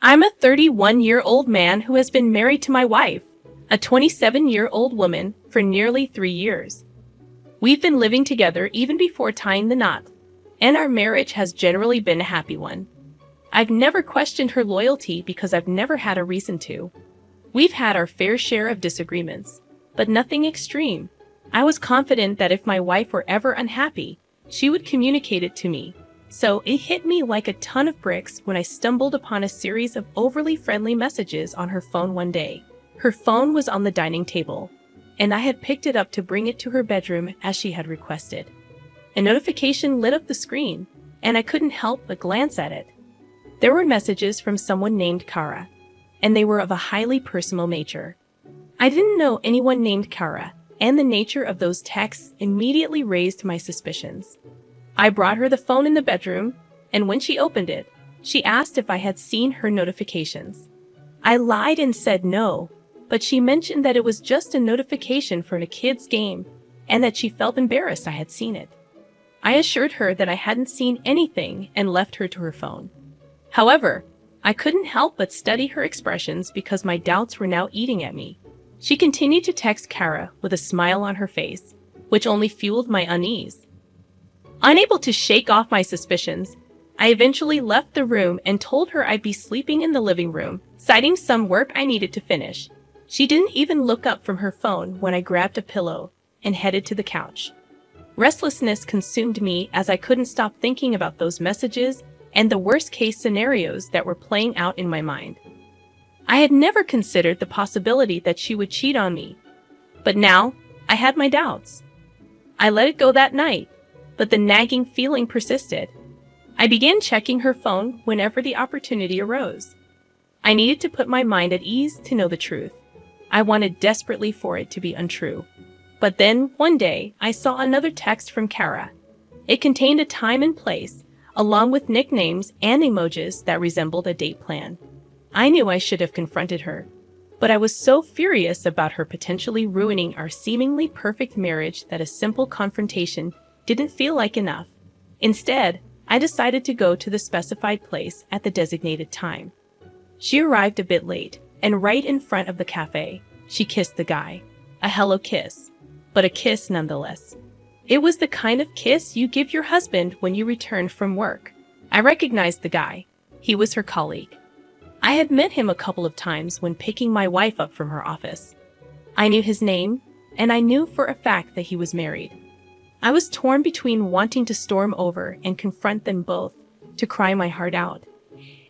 I'm a 31-year-old man who has been married to my wife, a 27-year-old woman, for nearly 3 years. We've been living together even before tying the knot, and our marriage has generally been a happy one. I've never questioned her loyalty because I've never had a reason to. We've had our fair share of disagreements, but nothing extreme. I was confident that if my wife were ever unhappy, she would communicate it to me. So it hit me like a ton of bricks when I stumbled upon a series of overly friendly messages on her phone one day. Her phone was on the dining table, and I had picked it up to bring it to her bedroom as she had requested. A notification lit up the screen, and I couldn't help but glance at it. There were messages from someone named Kara, and they were of a highly personal nature. I didn't know anyone named Kara, and the nature of those texts immediately raised my suspicions. I brought her the phone in the bedroom, and when she opened it, she asked if I had seen her notifications. I lied and said no, but she mentioned that it was just a notification for a kid's game, and that she felt embarrassed I had seen it. I assured her that I hadn't seen anything and left her to her phone. However, I couldn't help but study her expressions because my doubts were now eating at me. She continued to text Kara with a smile on her face, which only fueled my unease. Unable to shake off my suspicions, I eventually left the room and told her I'd be sleeping in the living room, citing some work I needed to finish. She didn't even look up from her phone when I grabbed a pillow and headed to the couch. Restlessness consumed me as I couldn't stop thinking about those messages and the worst-case scenarios that were playing out in my mind. I had never considered the possibility that she would cheat on me, but now I had my doubts. I let it go that night, but the nagging feeling persisted. I began checking her phone whenever the opportunity arose. I needed to put my mind at ease to know the truth. I wanted desperately for it to be untrue. But then, one day, I saw another text from Kara. It contained a time and place, along with nicknames and emojis that resembled a date plan. I knew I should have confronted her, but I was so furious about her potentially ruining our seemingly perfect marriage that a simple confrontation didn't feel like enough. Instead, I decided to go to the specified place at the designated time. She arrived a bit late, and right in front of the cafe, she kissed the guy. A hello kiss, but a kiss nonetheless. It was the kind of kiss you give your husband when you return from work. I recognized the guy. He was her colleague. I had met him a couple of times when picking my wife up from her office. I knew his name, and I knew for a fact that he was married. I was torn between wanting to storm over and confront them both, to cry my heart out,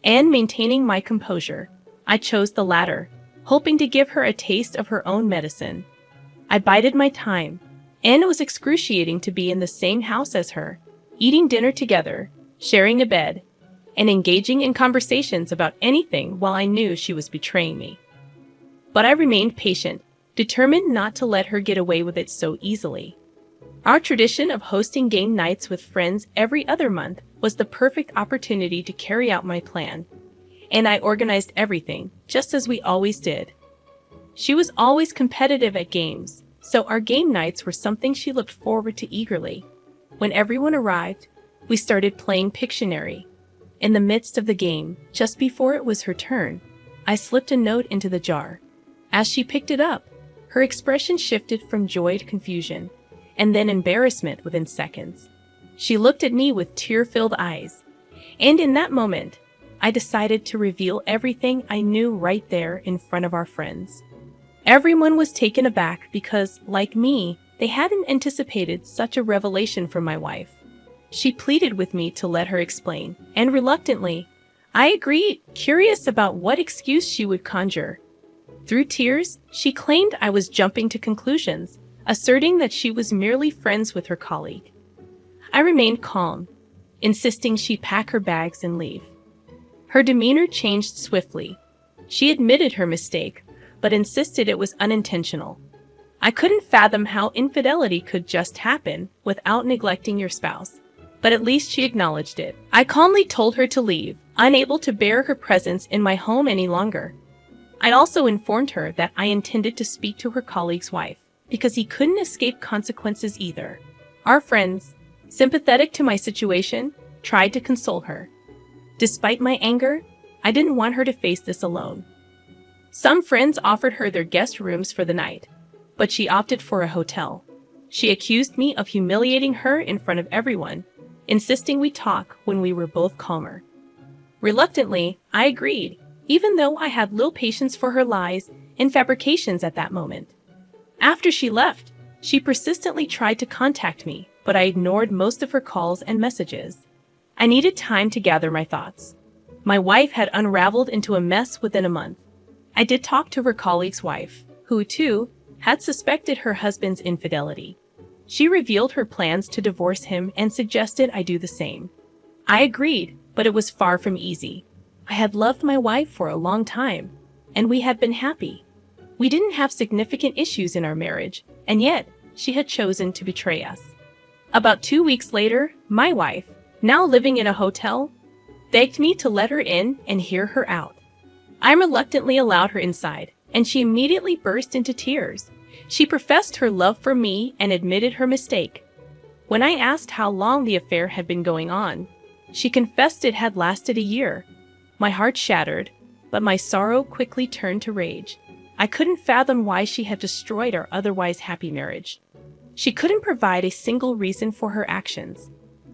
and maintaining my composure. I chose the latter, hoping to give her a taste of her own medicine. I bided my time, and it was excruciating to be in the same house as her, eating dinner together, sharing a bed, and engaging in conversations about anything while I knew she was betraying me. But I remained patient, determined not to let her get away with it so easily. Our tradition of hosting game nights with friends every other month was the perfect opportunity to carry out my plan, and I organized everything, just as we always did. She was always competitive at games, so our game nights were something she looked forward to eagerly. When everyone arrived, we started playing Pictionary. In the midst of the game, just before it was her turn, I slipped a note into the jar. As she picked it up, her expression shifted from joy to confusion, and then embarrassment within seconds. She looked at me with tear-filled eyes, and in that moment, I decided to reveal everything I knew right there in front of our friends. Everyone was taken aback because, like me, they hadn't anticipated such a revelation from my wife. She pleaded with me to let her explain, and reluctantly, I agreed, curious about what excuse she would conjure. Through tears, she claimed I was jumping to conclusions, asserting that she was merely friends with her colleague. I remained calm, insisting she pack her bags and leave. Her demeanor changed swiftly. She admitted her mistake, but insisted it was unintentional. I couldn't fathom how infidelity could just happen without neglecting your spouse, but at least she acknowledged it. I calmly told her to leave, unable to bear her presence in my home any longer. I also informed her that I intended to speak to her colleague's wife, because he couldn't escape consequences either. Our friends, sympathetic to my situation, tried to console her. Despite my anger, I didn't want her to face this alone. Some friends offered her their guest rooms for the night, but she opted for a hotel. She accused me of humiliating her in front of everyone, insisting we talk when we were both calmer. Reluctantly, I agreed, even though I had little patience for her lies and fabrications at that moment. After she left, she persistently tried to contact me, but I ignored most of her calls and messages. I needed time to gather my thoughts. My wife had unraveled into a mess within a month. I did talk to her colleague's wife, who, too, had suspected her husband's infidelity. She revealed her plans to divorce him and suggested I do the same. I agreed, but it was far from easy. I had loved my wife for a long time, and we had been happy. We didn't have significant issues in our marriage, and yet she had chosen to betray us. About 2 weeks later, my wife, now living in a hotel, begged me to let her in and hear her out. I reluctantly allowed her inside, and she immediately burst into tears. She professed her love for me and admitted her mistake. When I asked how long the affair had been going on, she confessed it had lasted a year. My heart shattered, but my sorrow quickly turned to rage. I couldn't fathom why she had destroyed our otherwise happy marriage. She couldn't provide a single reason for her actions.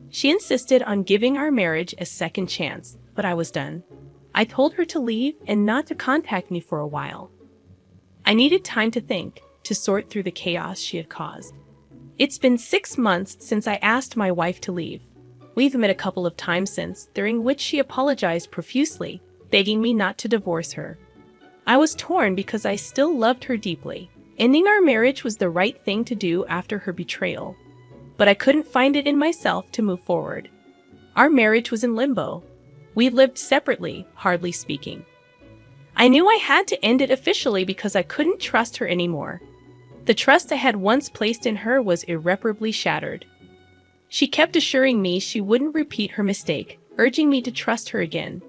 She insisted on giving our marriage a second chance, but I was done. I told her to leave and not to contact me for a while. I needed time to think, to sort through the chaos she had caused. It's been 6 months since I asked my wife to leave. We've met a couple of times since, during which she apologized profusely, begging me not to divorce her. I was torn because I still loved her deeply. Ending our marriage was the right thing to do after her betrayal, but I couldn't find it in myself to move forward. Our marriage was in limbo. We lived separately, hardly speaking. I knew I had to end it officially because I couldn't trust her anymore. The trust I had once placed in her was irreparably shattered. She kept assuring me she wouldn't repeat her mistake, urging me to trust her again.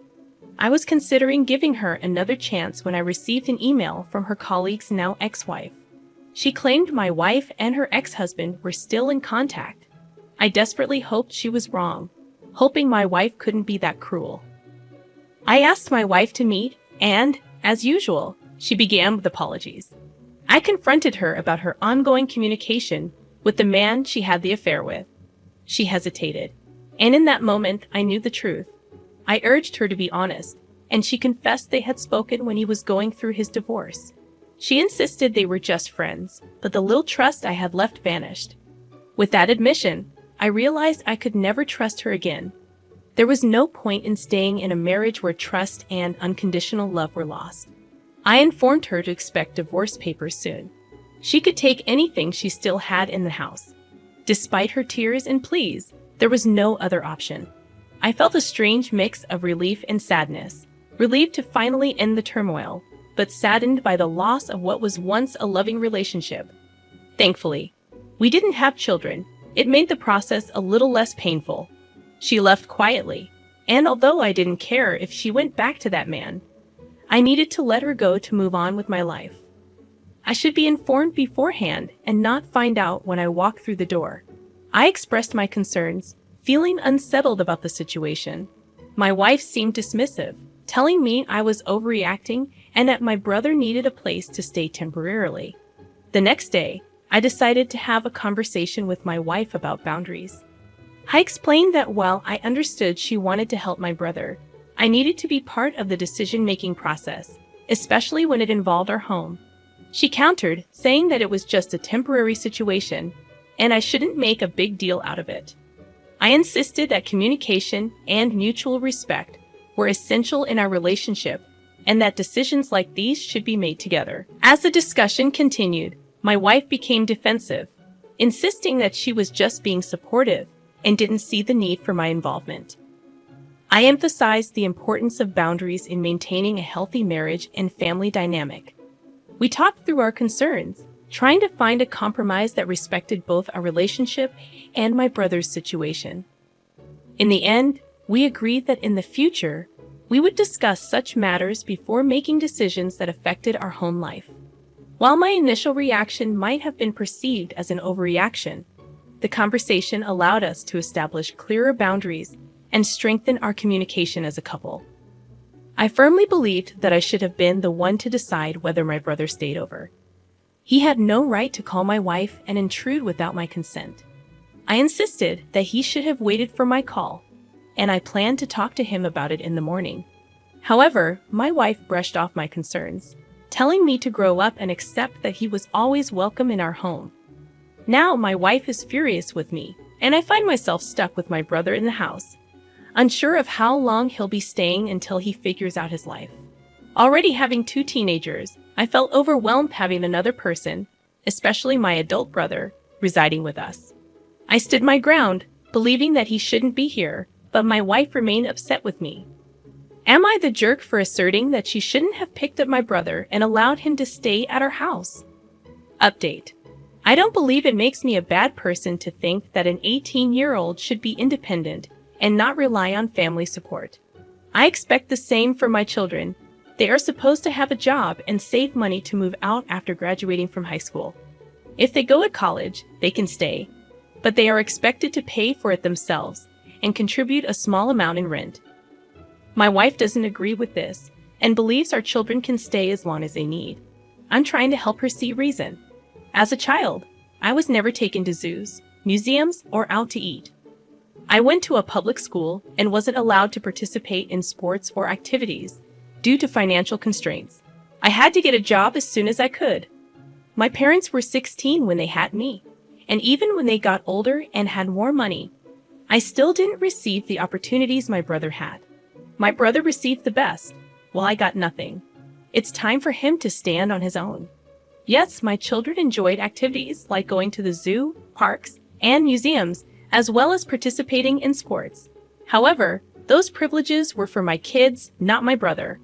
I was considering giving her another chance when I received an email from her colleague's now ex-wife. She claimed my wife and her ex-husband were still in contact. I desperately hoped she was wrong, hoping my wife couldn't be that cruel. I asked my wife to meet, and, as usual, she began with apologies. I confronted her about her ongoing communication with the man she had the affair with. She hesitated, and in that moment I knew the truth. I urged her to be honest, and she confessed they had spoken when he was going through his divorce. She insisted they were just friends, but the little trust I had left vanished. With that admission, I realized I could never trust her again. There was no point in staying in a marriage where trust and unconditional love were lost. I informed her to expect divorce papers soon. She could take anything she still had in the house. Despite her tears and pleas, there was no other option. I felt a strange mix of relief and sadness, relieved to finally end the turmoil, but saddened by the loss of what was once a loving relationship. Thankfully, we didn't have children. It made the process a little less painful. She left quietly, and although I didn't care if she went back to that man, I needed to let her go to move on with my life. I should be informed beforehand and not find out when I walk through the door. I expressed my concerns, feeling unsettled about the situation. My wife seemed dismissive, telling me I was overreacting and that my brother needed a place to stay temporarily. The next day, I decided to have a conversation with my wife about boundaries. I explained that while I understood she wanted to help my brother, I needed to be part of the decision-making process, especially when it involved our home. She countered, saying that it was just a temporary situation, and I shouldn't make a big deal out of it. I insisted that communication and mutual respect were essential in our relationship, and that decisions like these should be made together. As the discussion continued, my wife became defensive, insisting that she was just being supportive and didn't see the need for my involvement. I emphasized the importance of boundaries in maintaining a healthy marriage and family dynamic. We talked through our concerns, trying to find a compromise that respected both our relationship and my brother's situation. In the end, we agreed that in the future, we would discuss such matters before making decisions that affected our home life. While my initial reaction might have been perceived as an overreaction, the conversation allowed us to establish clearer boundaries and strengthen our communication as a couple. I firmly believed that I should have been the one to decide whether my brother stayed over. He had no right to call my wife and intrude without my consent. I insisted that he should have waited for my call, and I planned to talk to him about it in the morning. However, my wife brushed off my concerns, telling me to grow up and accept that he was always welcome in our home. Now my wife is furious with me, and I find myself stuck with my brother in the house, unsure of how long he'll be staying until he figures out his life. Already having 2 teenagers, I felt overwhelmed having another person, especially my adult brother, residing with us. I stood my ground, believing that he shouldn't be here, but my wife remained upset with me. Am I the jerk for asserting that she shouldn't have picked up my brother and allowed him to stay at our house? Update. I don't believe it makes me a bad person to think that an 18-year-old should be independent and not rely on family support. I expect the same for my children. They are supposed to have a job and save money to move out after graduating from high school. If they go to college, they can stay, but they are expected to pay for it themselves and contribute a small amount in rent. My wife doesn't agree with this and believes our children can stay as long as they need. I'm trying to help her see reason. As a child, I was never taken to zoos, museums, or out to eat. I went to a public school and wasn't allowed to participate in sports or activities due to financial constraints. I had to get a job as soon as I could. My parents were 16 when they had me, and even when they got older and had more money, I still didn't receive the opportunities my brother had. My brother received the best, while I got nothing. It's time for him to stand on his own. Yes, my children enjoyed activities like going to the zoo, parks, and museums, as well as participating in sports. However, those privileges were for my kids, not my brother.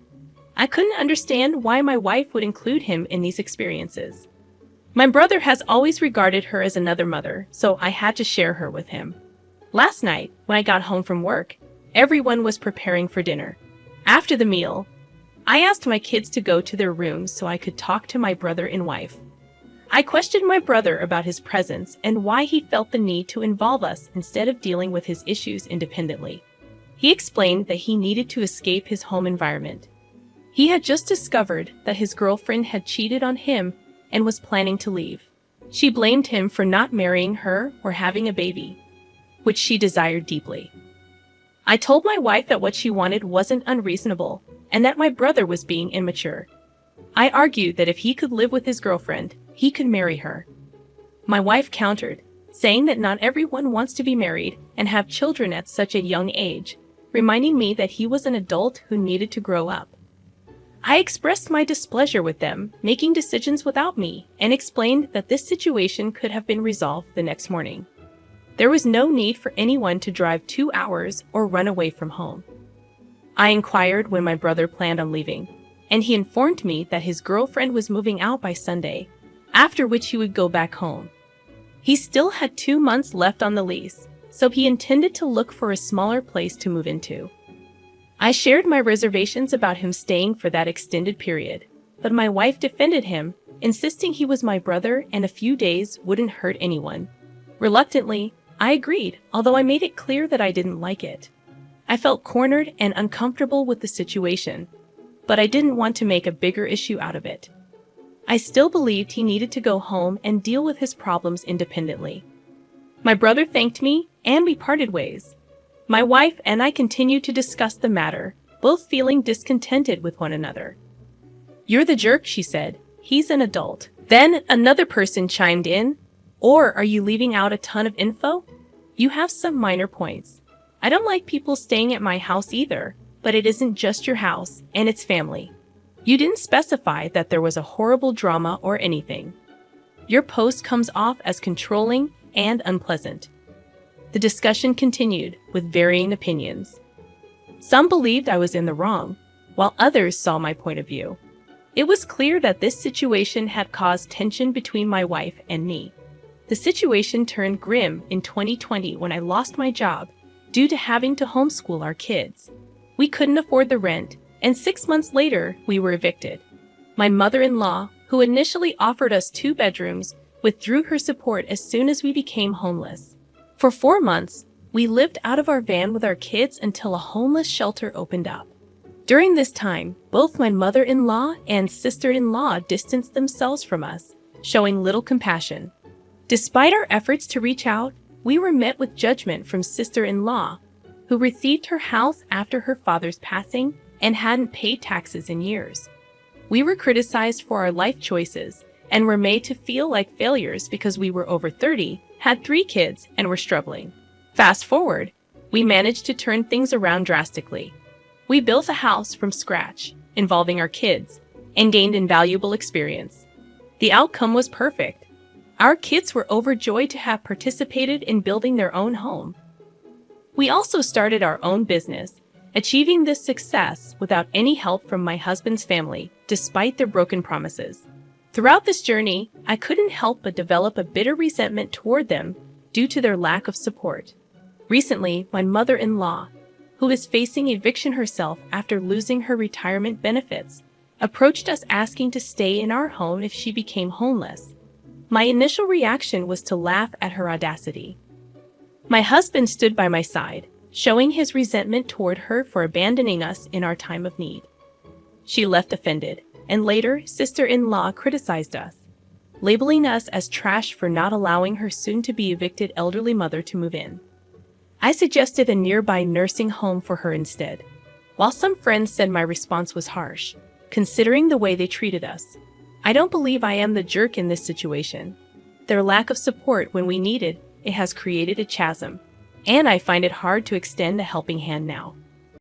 I couldn't understand why my wife would include him in these experiences. My brother has always regarded her as another mother, so I had to share her with him. Last night, when I got home from work, everyone was preparing for dinner. After the meal, I asked my kids to go to their rooms so I could talk to my brother and wife. I questioned my brother about his presence and why he felt the need to involve us instead of dealing with his issues independently. He explained that he needed to escape his home environment. He had just discovered that his girlfriend had cheated on him and was planning to leave. She blamed him for not marrying her or having a baby, which she desired deeply. I told my wife that what she wanted wasn't unreasonable and that my brother was being immature. I argued that if he could live with his girlfriend, he could marry her. My wife countered, saying that not everyone wants to be married and have children at such a young age, reminding me that he was an adult who needed to grow up. I expressed my displeasure with them making decisions without me and explained that this situation could have been resolved the next morning. There was no need for anyone to drive 2 hours or run away from home. I inquired when my brother planned on leaving, and he informed me that his girlfriend was moving out by Sunday, after which he would go back home. He still had 2 months left on the lease, so he intended to look for a smaller place to move into. I shared my reservations about him staying for that extended period, but my wife defended him, insisting he was my brother and a few days wouldn't hurt anyone. Reluctantly, I agreed, although I made it clear that I didn't like it. I felt cornered and uncomfortable with the situation, but I didn't want to make a bigger issue out of it. I still believed he needed to go home and deal with his problems independently. My brother thanked me, and we parted ways. My wife and I continued to discuss the matter, both feeling discontented with one another. "You're the jerk," she said. "He's an adult." Then another person chimed in, "Or are you leaving out a ton of info? You have some minor points. I don't like people staying at my house either, but it isn't just your house, and it's family. You didn't specify that there was a horrible drama or anything. Your post comes off as controlling and unpleasant." The discussion continued, with varying opinions. Some believed I was in the wrong, while others saw my point of view. It was clear that this situation had caused tension between my wife and me. The situation turned grim in 2020 when I lost my job due to having to homeschool our kids. We couldn't afford the rent, and 6 months later, we were evicted. My mother-in-law, who initially offered us 2 bedrooms, withdrew her support as soon as we became homeless. For 4 months, we lived out of our van with our kids until a homeless shelter opened up. During this time, both my mother-in-law and sister-in-law distanced themselves from us, showing little compassion. Despite our efforts to reach out, we were met with judgment from sister-in-law, who received her house after her father's passing and hadn't paid taxes in years. We were criticized for our life choices and were made to feel like failures because we were over 30, had 3 kids, and were struggling. Fast forward, we managed to turn things around drastically. We built a house from scratch, involving our kids, and gained invaluable experience. The outcome was perfect. Our kids were overjoyed to have participated in building their own home. We also started our own business, achieving this success without any help from my husband's family, despite their broken promises. Throughout this journey, I couldn't help but develop a bitter resentment toward them due to their lack of support. Recently, my mother-in-law, who is facing eviction herself after losing her retirement benefits, approached us asking to stay in our home if she became homeless. My initial reaction was to laugh at her audacity. My husband stood by my side, showing his resentment toward her for abandoning us in our time of need. She left offended, and later, sister-in-law criticized us, labeling us as trash for not allowing her soon-to-be evicted elderly mother to move in. I suggested a nearby nursing home for her instead. While some friends said my response was harsh, considering the way they treated us, I don't believe I am the jerk in this situation. Their lack of support when we needed it has created a chasm, and I find it hard to extend a helping hand now.